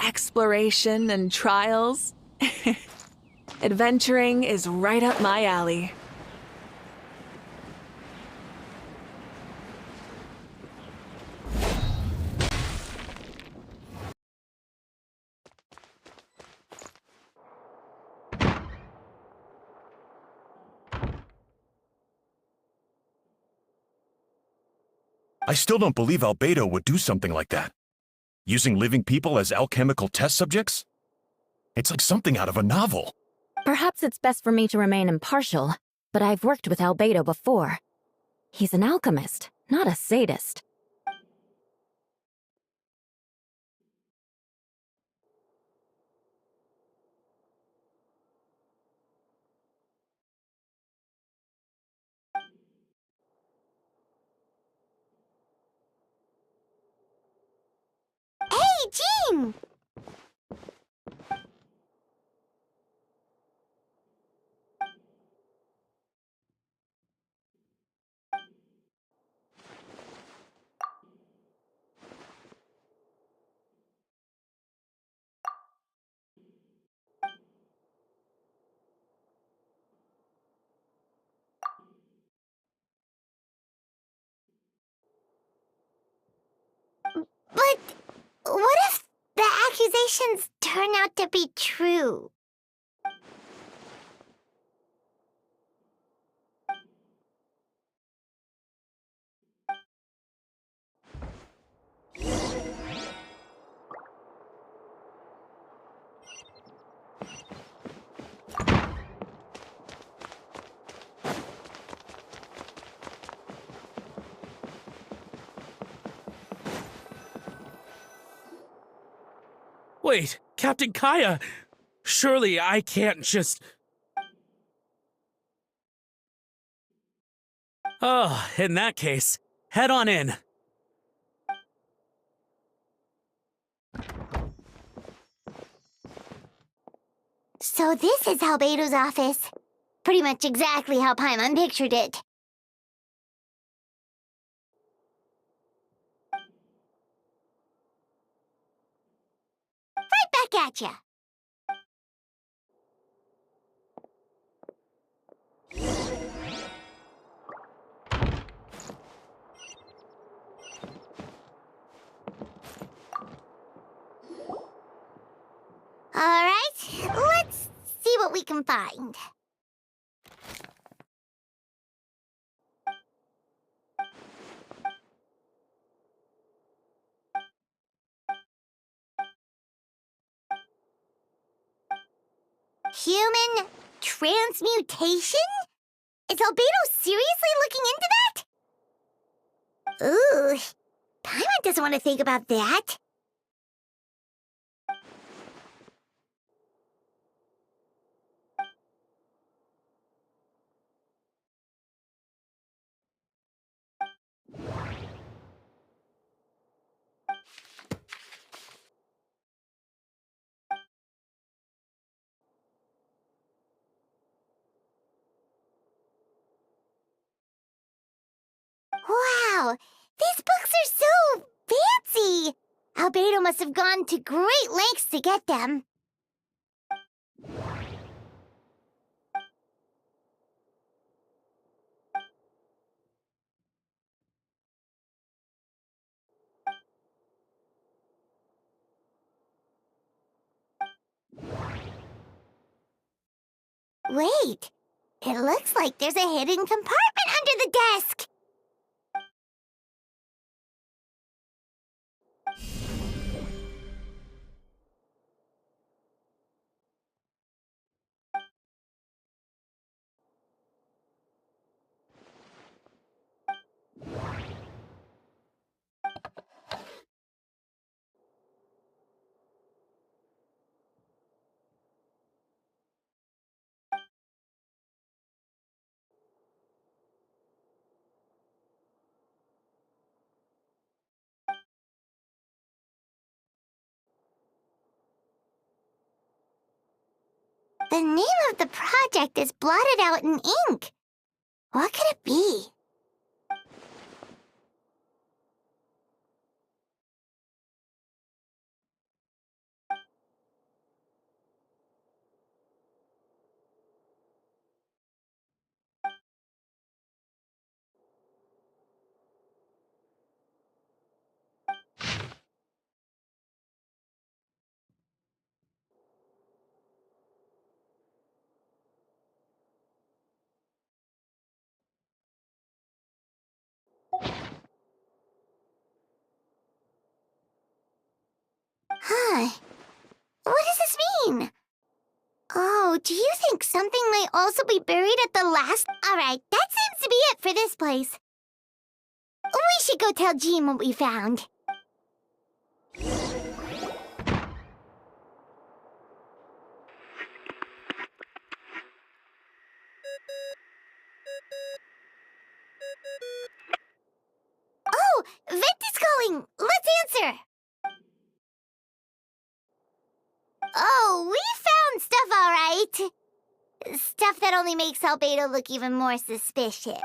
exploration and trials. Adventuring is right up my alley. I still don't believe Albedo would do something like that. Using living people as alchemical test subjects? It's like something out of a novel. Perhaps it's best for me to remain impartial, but I've worked with Albedo before. He's an alchemist, not a sadist. Hey, Jean! But what if the accusations turn out to be true? Wait, Captain Kaya! Surely I can't just... Oh, in that case, head on in. So this is Albedo's office. Pretty much exactly how Paimon pictured it. Right back at ya. Alright, let's see what we can find. Human transmutation? Is Albedo seriously looking into that? Ooh, Paimon doesn't want to think about that. Wow, these books are so fancy! Albedo must have gone to great lengths to get them. Wait, it looks like there's a hidden compartment under the desk! The name of the project is blotted out in ink. What could it be? mean? Oh, do you think something might also be buried at the last? Alright, that seems to be it for this place. We should go tell Jean what we found. Oh, Vent is calling! Let's answer! Oh, we found stuff, all right. Stuff that only makes Albedo look even more suspicious.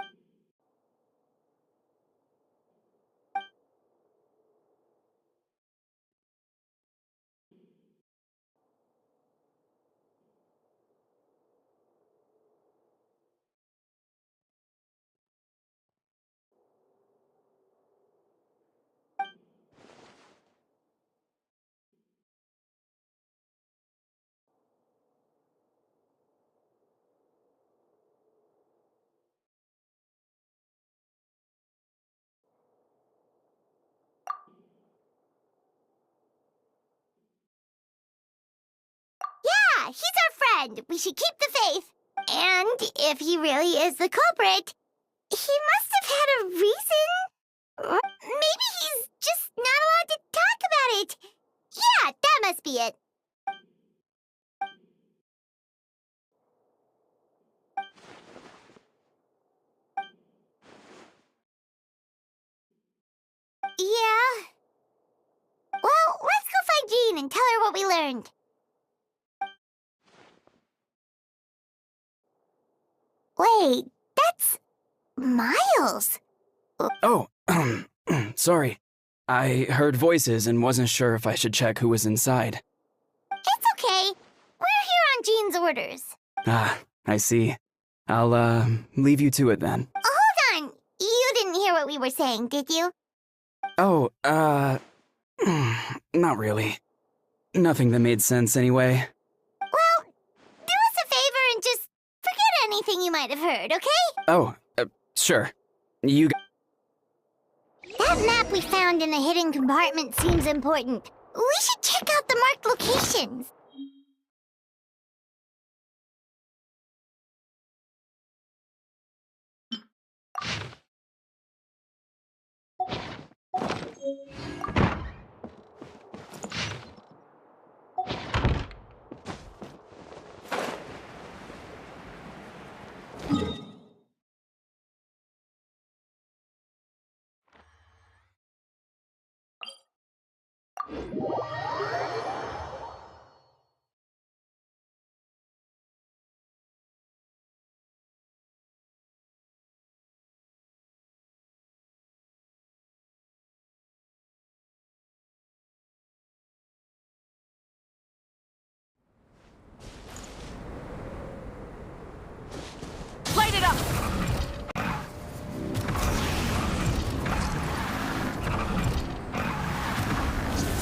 Yeah, he's our friend. We should keep the faith. And if he really is the culprit, he must have had a reason. Or maybe he's just not allowed to talk about it. Yeah, that must be it. Yeah. Well, let's go find Jean and tell her what we learned. Wait, that's Miles. Oh, sorry. I heard voices and wasn't sure if I should check who was inside. It's okay. We're here on Jean's orders. Ah, I see. I'll, leave you to it then. Hold on. You didn't hear what we were saying, did you? Oh, not really. Nothing that made sense anyway. Well, do us a favor and just forget anything you might have heard, okay? Oh, sure. You That map we found in the hidden compartment seems important. We should check out the marked locations. Light it up!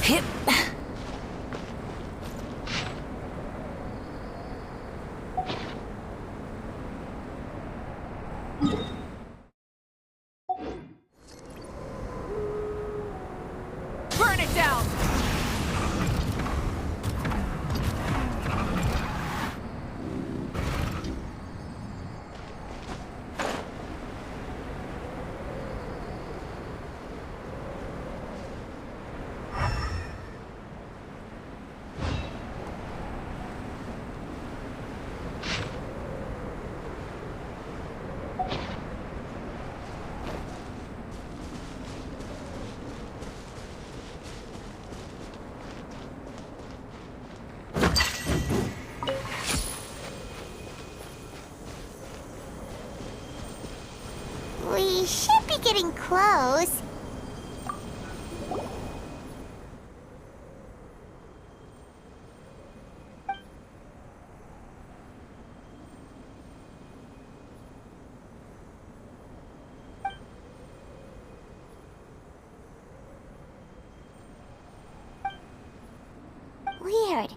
Hit. Burn it down! We should be getting close. Weird.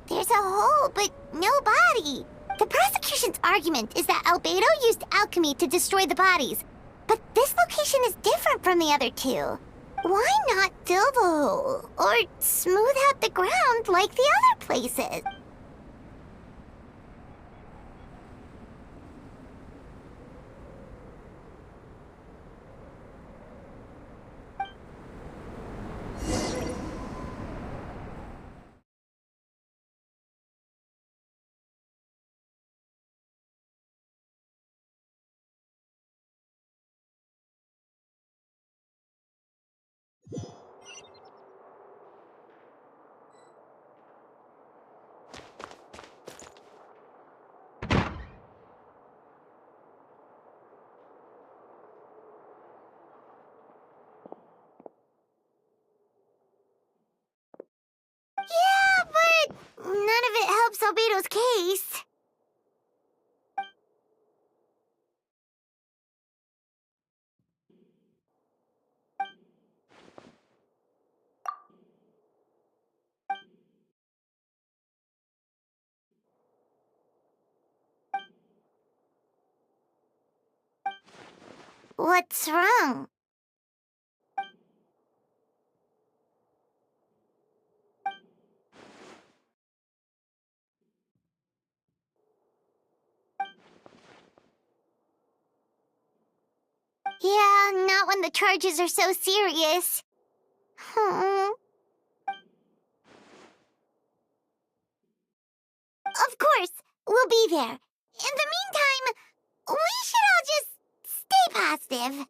There's a hole, but no body. The prosecution's argument is that Albedo used alchemy to destroy the bodies, but this location is different from the other two. Why not fill the hole or smooth out the ground like the other places? Yeah, but none of it helps Albedo's case. What's wrong? Yeah, not when the charges are so serious. Hmm. Of course, we'll be there. In the meantime, we should all just stay positive.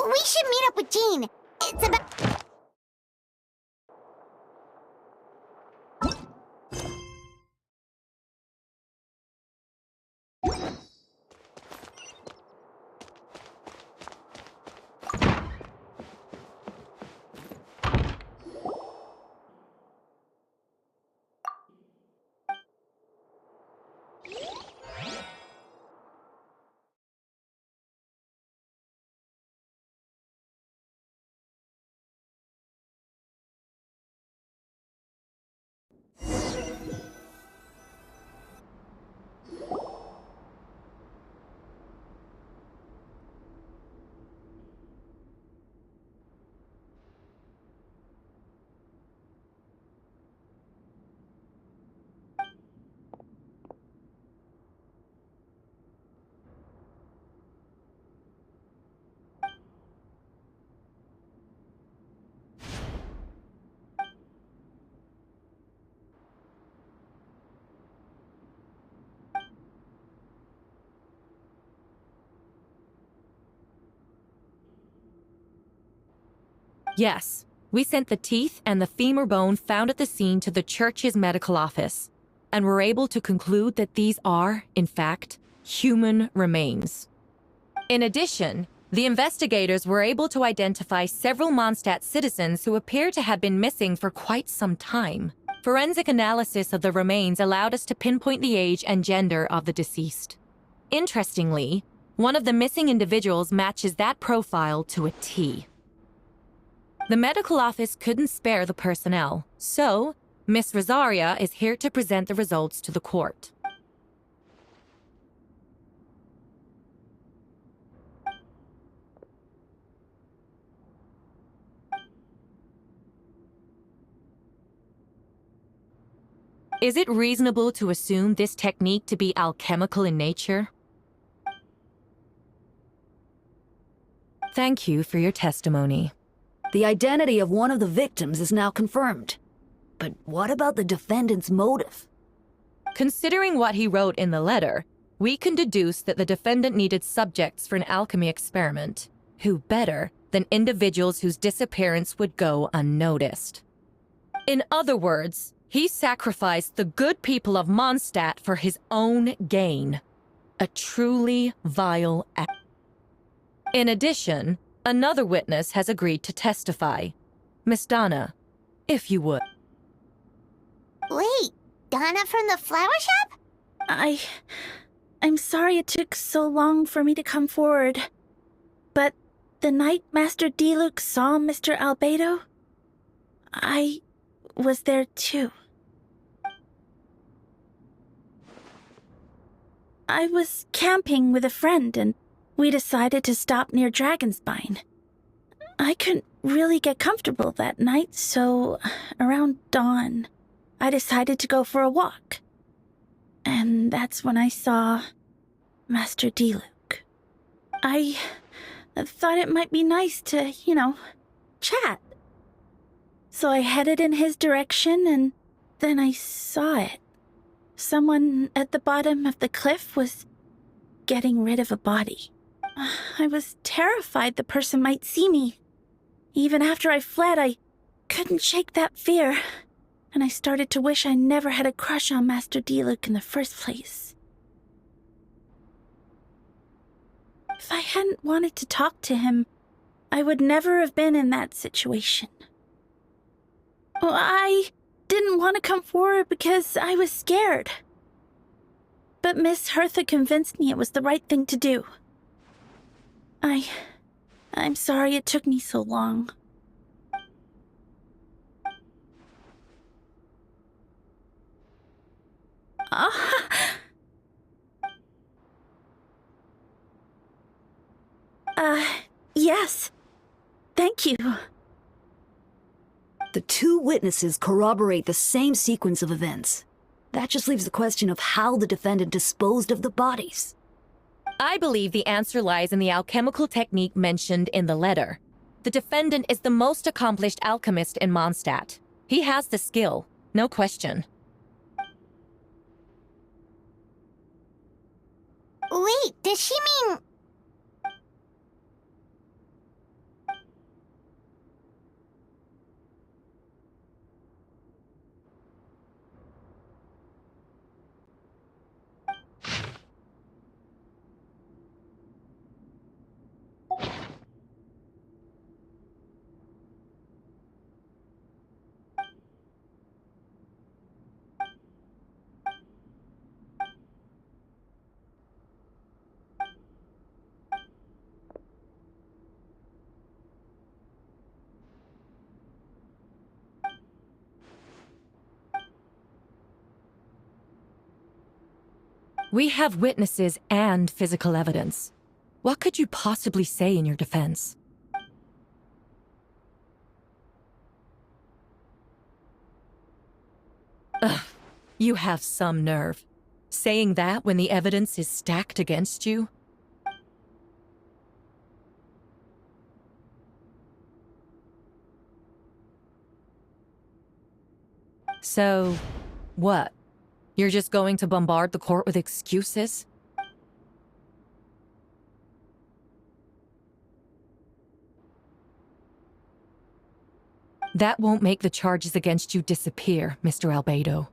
We should meet up with Jean. It's about... Yes, we sent the teeth and the femur bone found at the scene to the church's medical office, and were able to conclude that these are, in fact, human remains. In addition, the investigators were able to identify several Mondstadt citizens who appear to have been missing for quite some time. Forensic analysis of the remains allowed us to pinpoint the age and gender of the deceased. Interestingly, one of the missing individuals matches that profile to a T. The medical office couldn't spare the personnel, so Miss Rosaria is here to present the results to the court. Is it reasonable to assume this technique to be alchemical in nature? Thank you for your testimony. The identity of one of the victims is now confirmed. But what about the defendant's motive? Considering what he wrote in the letter, we can deduce that the defendant needed subjects for an alchemy experiment. Who better than individuals whose disappearance would go unnoticed? In other words, he sacrificed the good people of Mondstadt for his own gain. A truly vile act. In addition, another witness has agreed to testify. Miss Donna, if you would. Wait, Donna from the flower shop? I'm sorry it took so long for me to come forward. But the night Master Diluc saw Mr. Albedo, I was there too. I was camping with a friend and we decided to stop near Dragonspine. I couldn't really get comfortable that night, so around dawn, I decided to go for a walk. And that's when I saw Master Diluc. I thought it might be nice to, chat. So I headed in his direction and then I saw it. Someone at the bottom of the cliff was getting rid of a body. I was terrified the person might see me. Even after I fled, I couldn't shake that fear. And I started to wish I never had a crush on Master Diluc in the first place. If I hadn't wanted to talk to him, I would never have been in that situation. Well, I didn't want to come forward because I was scared. But Miss Hertha convinced me it was the right thing to do. I'm sorry it took me so long. Yes. Thank you. The two witnesses corroborate the same sequence of events. That just leaves the question of how the defendant disposed of the bodies. I believe the answer lies in the alchemical technique mentioned in the letter. The defendant is the most accomplished alchemist in Mondstadt. He has the skill, no question. Wait, does she mean... We have witnesses and physical evidence. What could you possibly say in your defense? Ugh, you have some nerve. Saying that when the evidence is stacked against you? So, what? You're just going to bombard the court with excuses? That won't make the charges against you disappear, Mr. Albedo.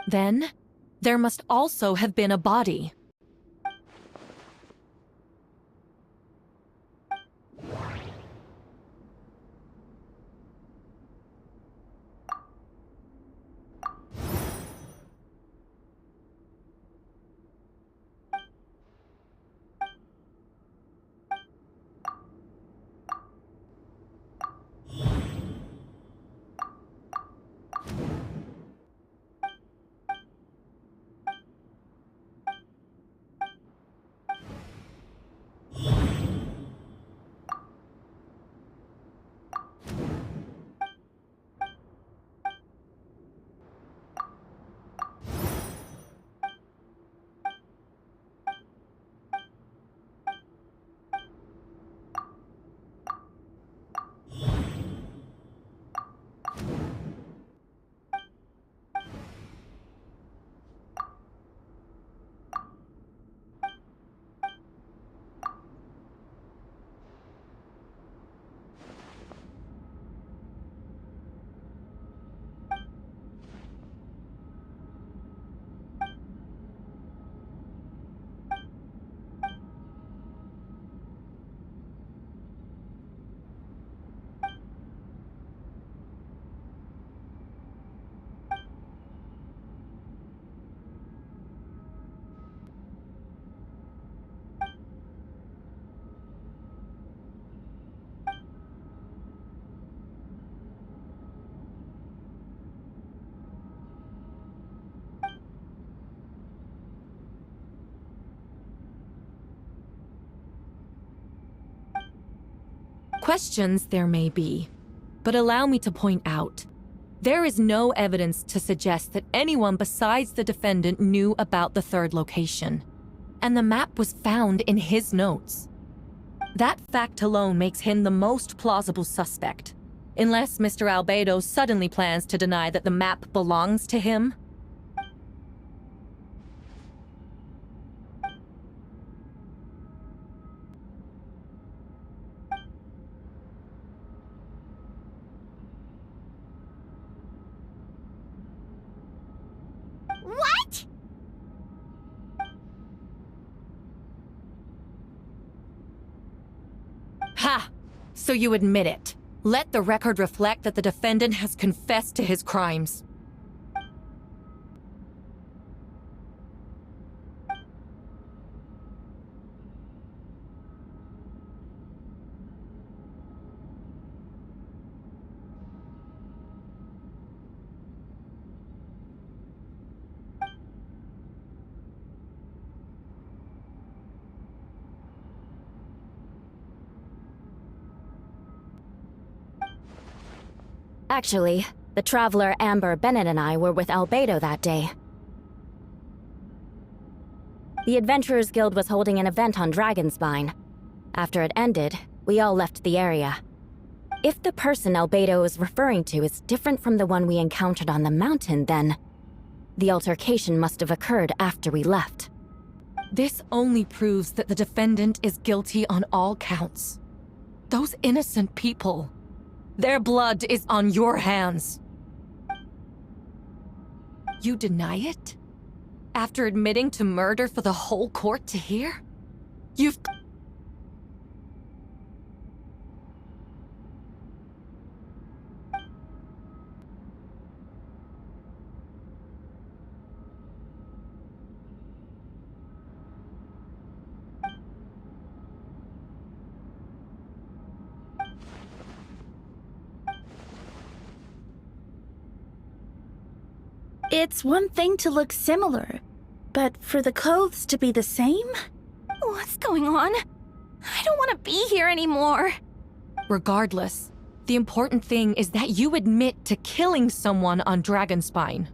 Then, there must also have been a body. Questions there may be, but allow me to point out, there is no evidence to suggest that anyone besides the defendant knew about the third location, and the map was found in his notes. That fact alone makes him the most plausible suspect, unless Mr. Albedo suddenly plans to deny that the map belongs to him. What? Ha! So you admit it. Let the record reflect that the defendant has confessed to his crimes. Actually, the traveler Amber Bennett and I were with Albedo that day. The Adventurers Guild was holding an event on Dragonspine. After it ended, we all left the area. If the person Albedo is referring to is different from the one we encountered on the mountain, then the altercation must have occurred after we left. This only proves that the defendant is guilty on all counts. Those innocent people, their blood is on your hands. You deny it? After admitting to murder for the whole court to hear? You've... It's one thing to look similar, but for the clothes to be the same? What's going on? I don't want to be here anymore. Regardless, the important thing is that you admit to killing someone on Dragonspine.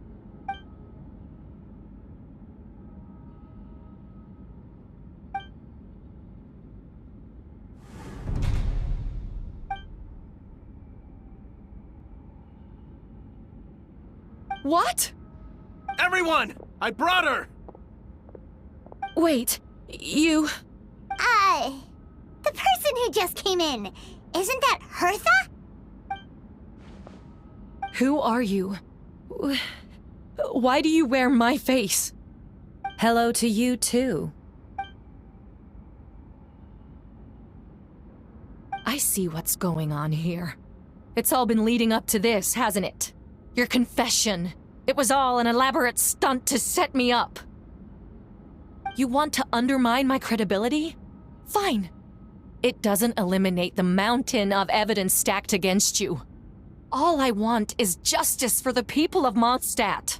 What? Everyone! I brought her! Wait, you... The person who just came in, isn't that Hertha? Who are you? Why do you wear my face? Hello to you, too. I see what's going on here. It's all been leading up to this, hasn't it? Your confession. It was all an elaborate stunt to set me up. You want to undermine my credibility? Fine. It doesn't eliminate the mountain of evidence stacked against you. All I want is justice for the people of Mondstadt.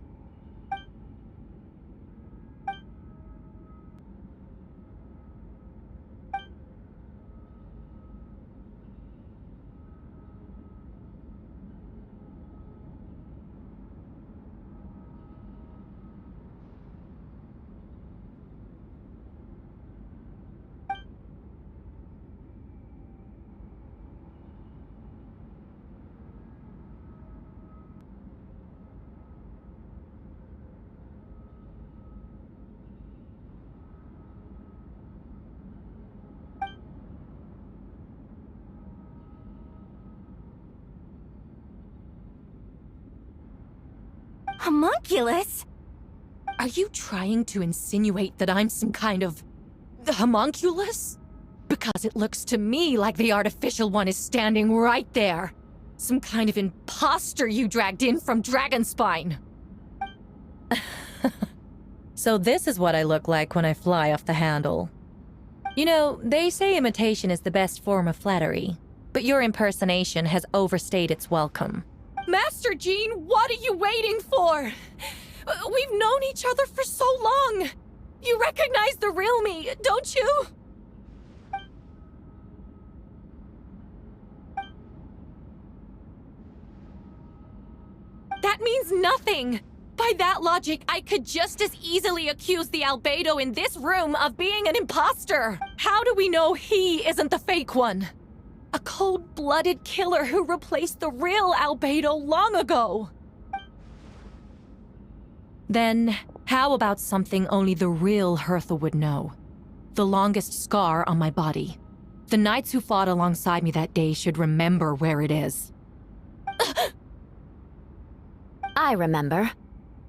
Homunculus? Are you trying to insinuate that I'm some kind of... homunculus? Because it looks to me like the artificial one is standing right there. Some kind of imposter you dragged in from Dragonspine. So this is what I look like when I fly off the handle. You know, they say imitation is the best form of flattery, but your impersonation has overstayed its welcome. Master Jean, what are you waiting for? We've known each other for so long. You recognize the real me, don't you? That means nothing! By that logic, I could just as easily accuse the albedo in this room of being an imposter! How do we know he isn't the fake one? A cold-blooded killer who replaced the real albedo long ago! Then, how about something only the real Hertha would know? The longest scar on my body. The knights who fought alongside me that day should remember where it is. I remember.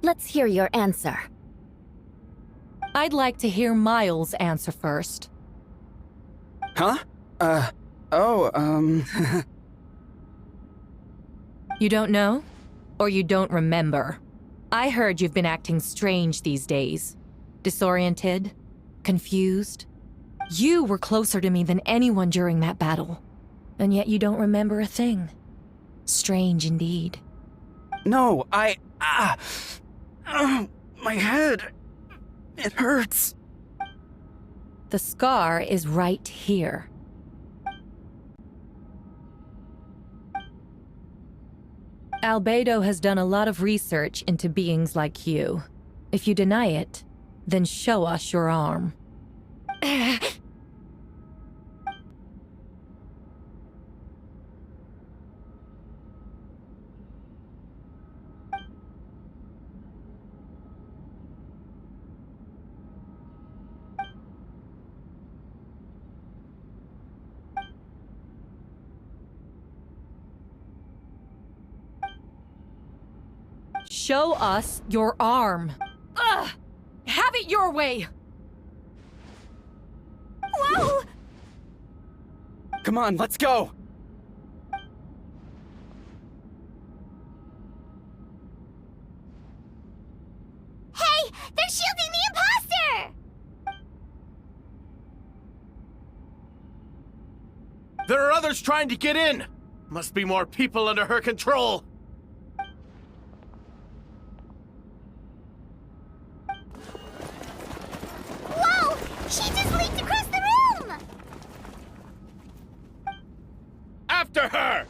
Let's hear your answer. I'd like to hear Miles' answer first. Huh? You don't know? Or you don't remember? I heard you've been acting strange these days. Disoriented? Confused? You were closer to me than anyone during that battle. And yet you don't remember a thing. Strange indeed. No, my head. It hurts. The scar is right here. Albedo has done a lot of research into beings like you. If you deny it, then show us your arm. Show us your arm. Ugh! Have it your way! Whoa! Come on, let's go! Hey, they're shielding the imposter! There are others trying to get in! Must be more people under her control! Whoa! She just leaped across the room! After her!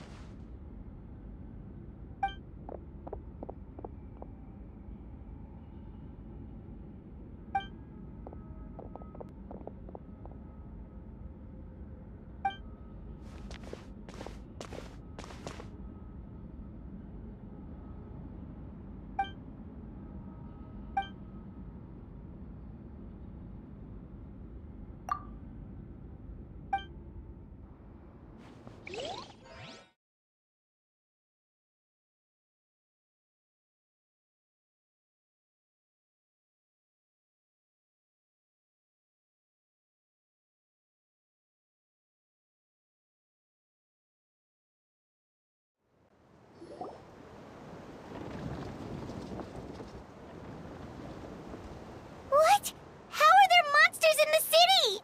What? How are there monsters in the city?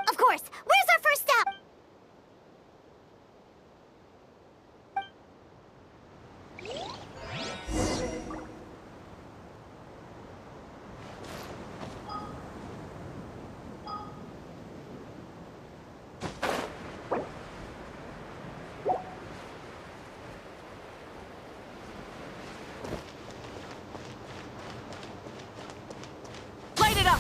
Of course. Where's our first step? Light it up!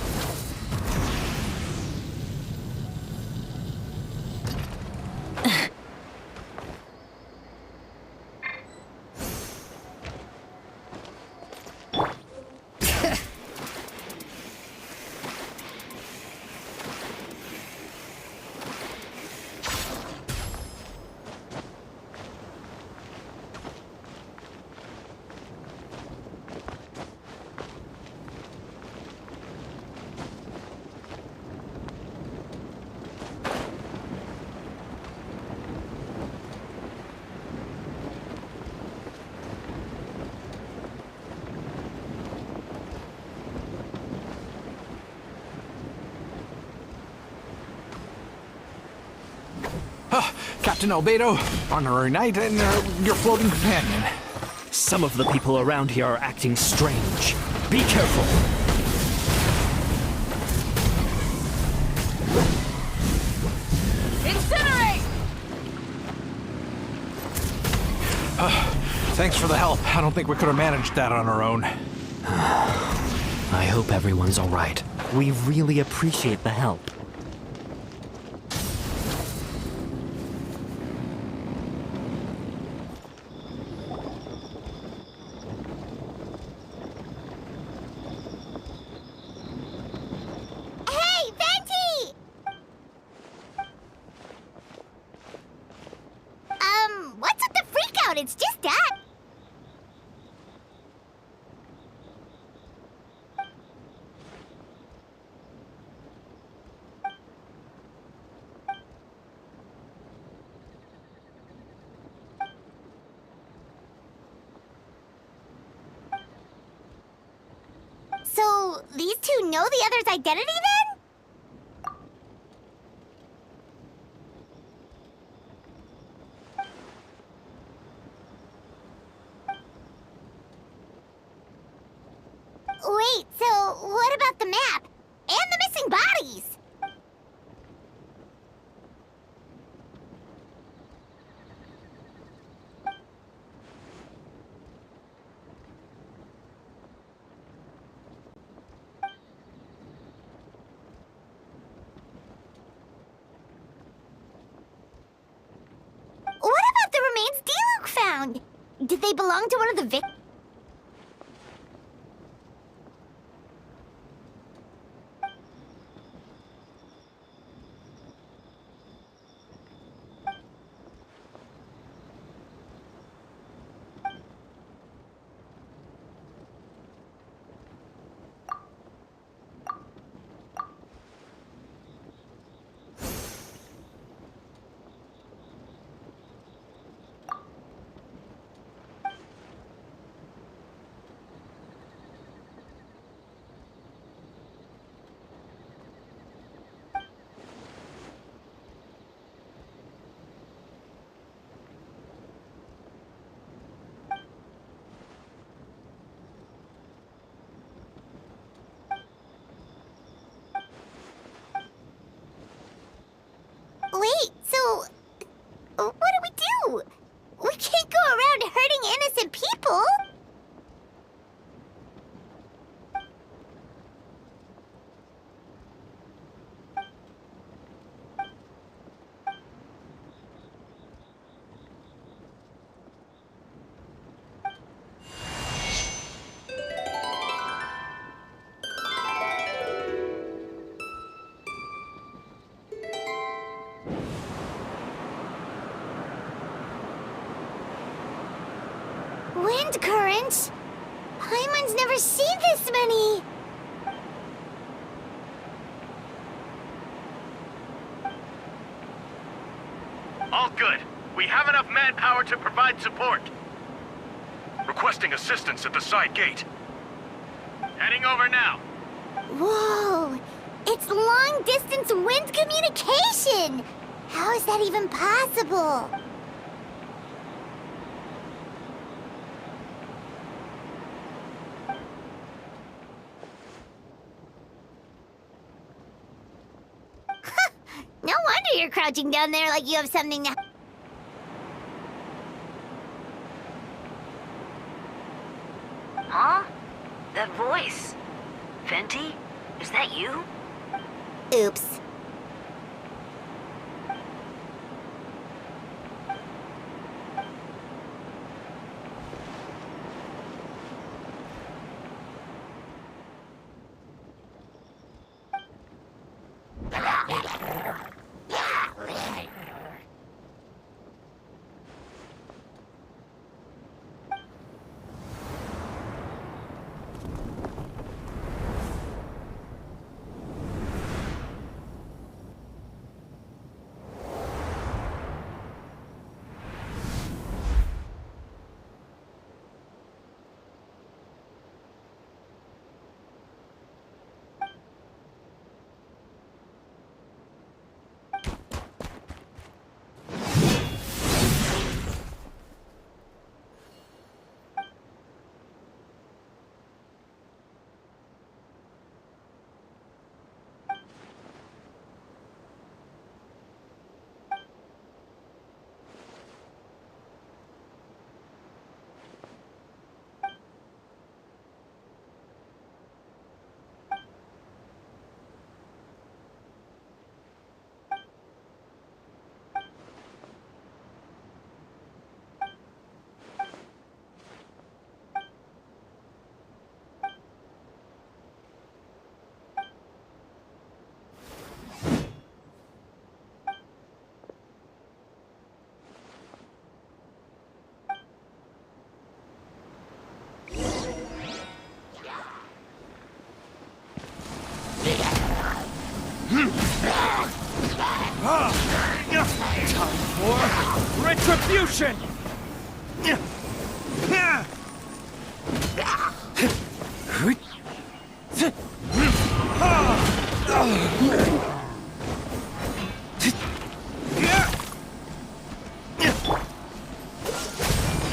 Captain Albedo, honorary knight, and your floating companion. Some of the people around here are acting strange. Be careful. Incinerate! Thanks for the help. I don't think we could have managed that on our own. I hope everyone's all right. We really appreciate the help. Hey, Venti! What's with the freakout? It's just that. So, these two know the other's identity then? Wait, so what about the map? And the missing bodies? What about the remains D-Luke found? Did they belong to one of the victims? Wait, so what do we do? We can't go around hurting innocent people. Wind currents? Paimon's never seen this many! All good. We have enough manpower to provide support. Requesting assistance at the side gate. Heading over now. Whoa! It's long-distance wind communication! How is that even possible? No wonder you're crouching down there like you have something to... Huh? That voice. Venti? Is that you? Oops. Time for retribution!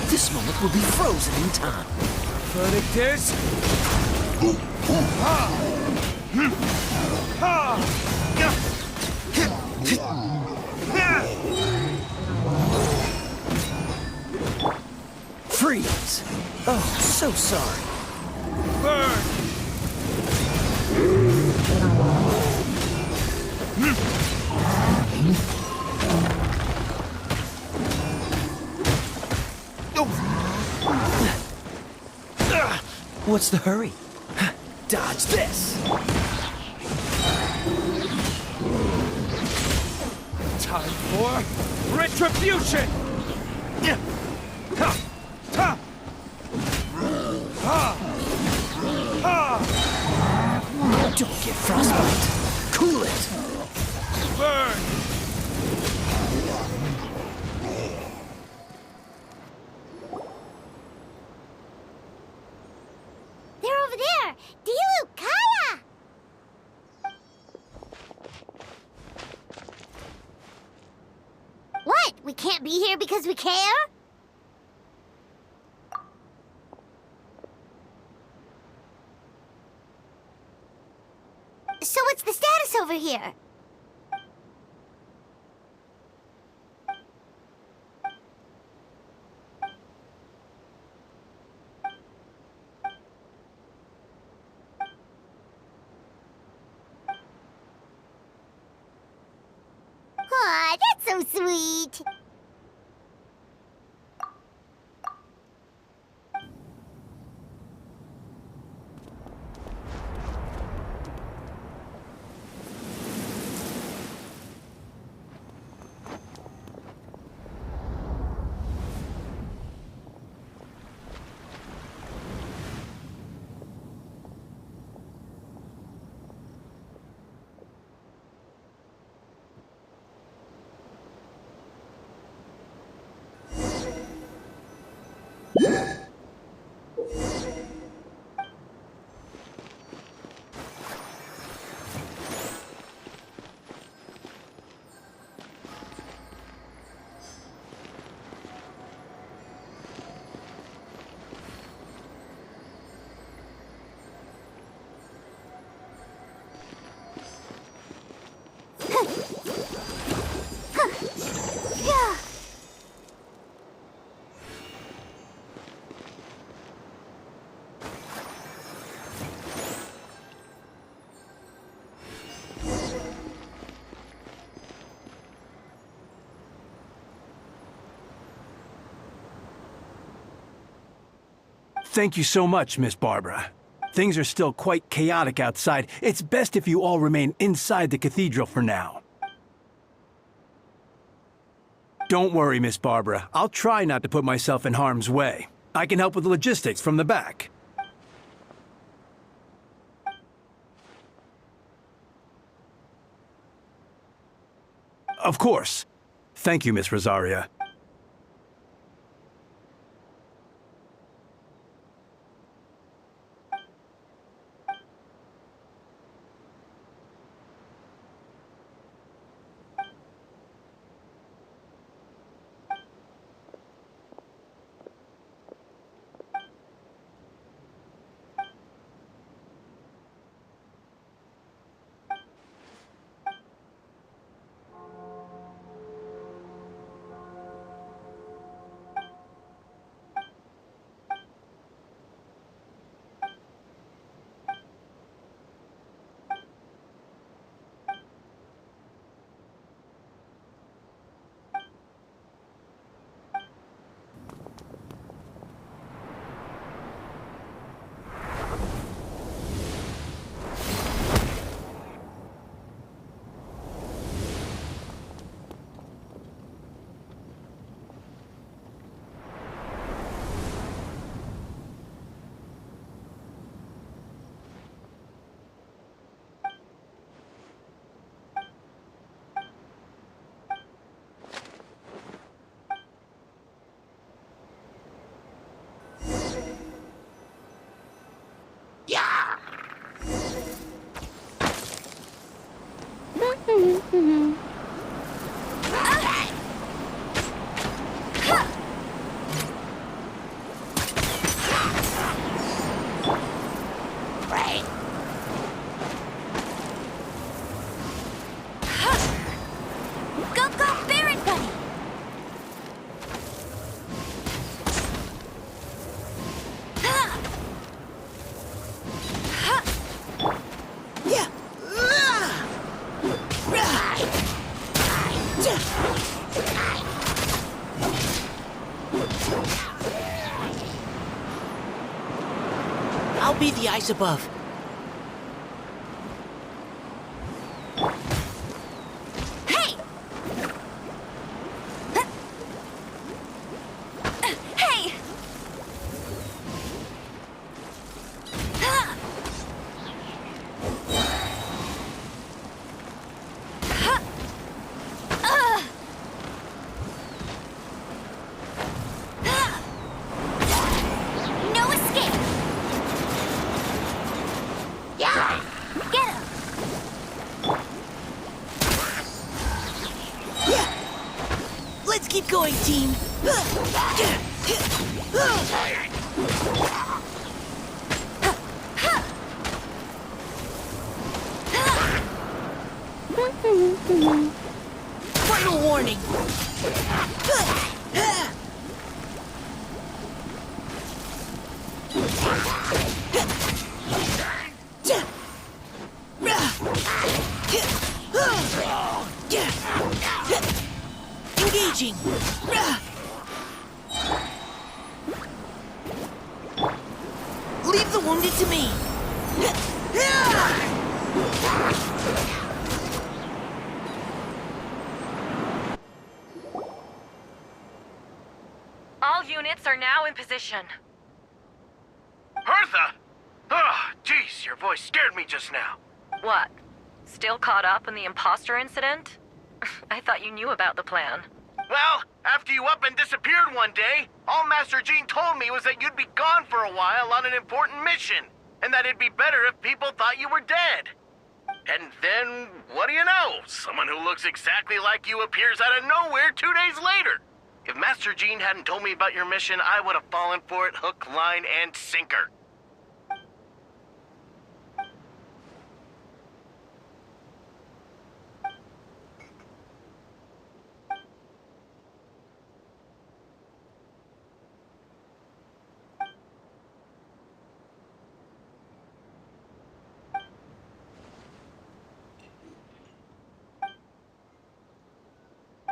This moment will be frozen in time. Verdict is... Freeze! Oh, so sorry. burn! What's the hurry? Dodge this! Time for retribution! Don't get frostbite. Cool it. Burn! They're over there! Dilu, Kaya! What? We can't be here because we care? So what's the status over here? Aw, that's so sweet. Thank you so much, Miss Barbara. Things are still quite chaotic outside. It's best if you all remain inside the cathedral for now. Don't worry, Miss Barbara. I'll try not to put myself in harm's way. I can help with the logistics from the back. Of course. Thank you, Miss Rosaria. Go, go, Baron Bunny! I'll be the ice above. Hey! Hey! No escape! Yeah! Get him! Let's keep going, team. Final warning. Engaging. Leave the wounded to me. All units are now in position. Hertha! Oh, jeez, your voice scared me just now. What? Still caught up in the imposter incident? I thought you knew about the plan. Well, after you up and disappeared one day, all Master Jean told me was that you'd be gone for a while on an important mission, and that it'd be better if people thought you were dead. And then, what do you know? Someone who looks exactly like you appears out of nowhere 2 days later. If Master Jean hadn't told me about your mission, I would have fallen for it hook, line, and sinker.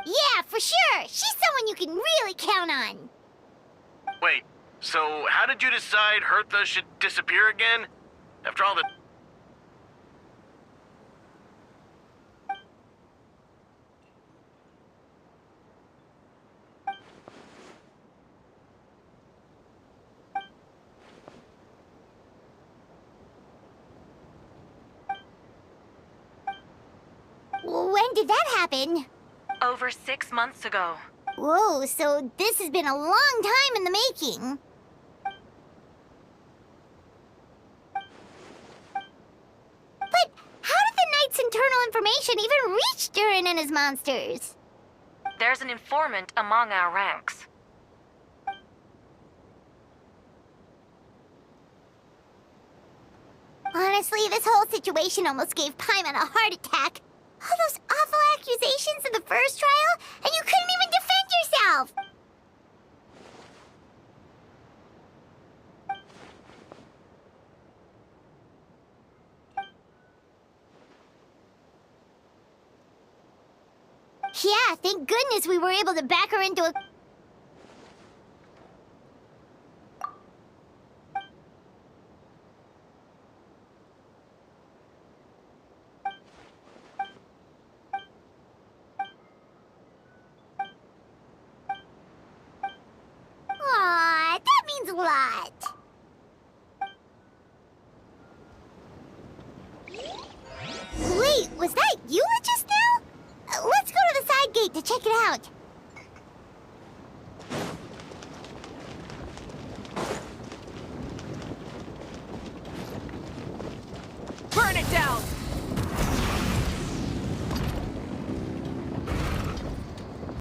Yeah, for sure! She's someone you can really count on! Wait, so how did you decide Hertha should disappear again? After all the... When did that happen? Over 6 months ago. Whoa, so this has been a long time in the making. But how did the Knight's internal information even reach Durin and his monsters? There's an informant among our ranks. Honestly, this whole situation almost gave Paimon a heart attack. All those awful accusations in the first trial, and you couldn't even defend yourself! Yeah, thank goodness we were able to back her into a... Aw, that means a lot. Wait, was that you just now? Let's go to the side gate to check it out.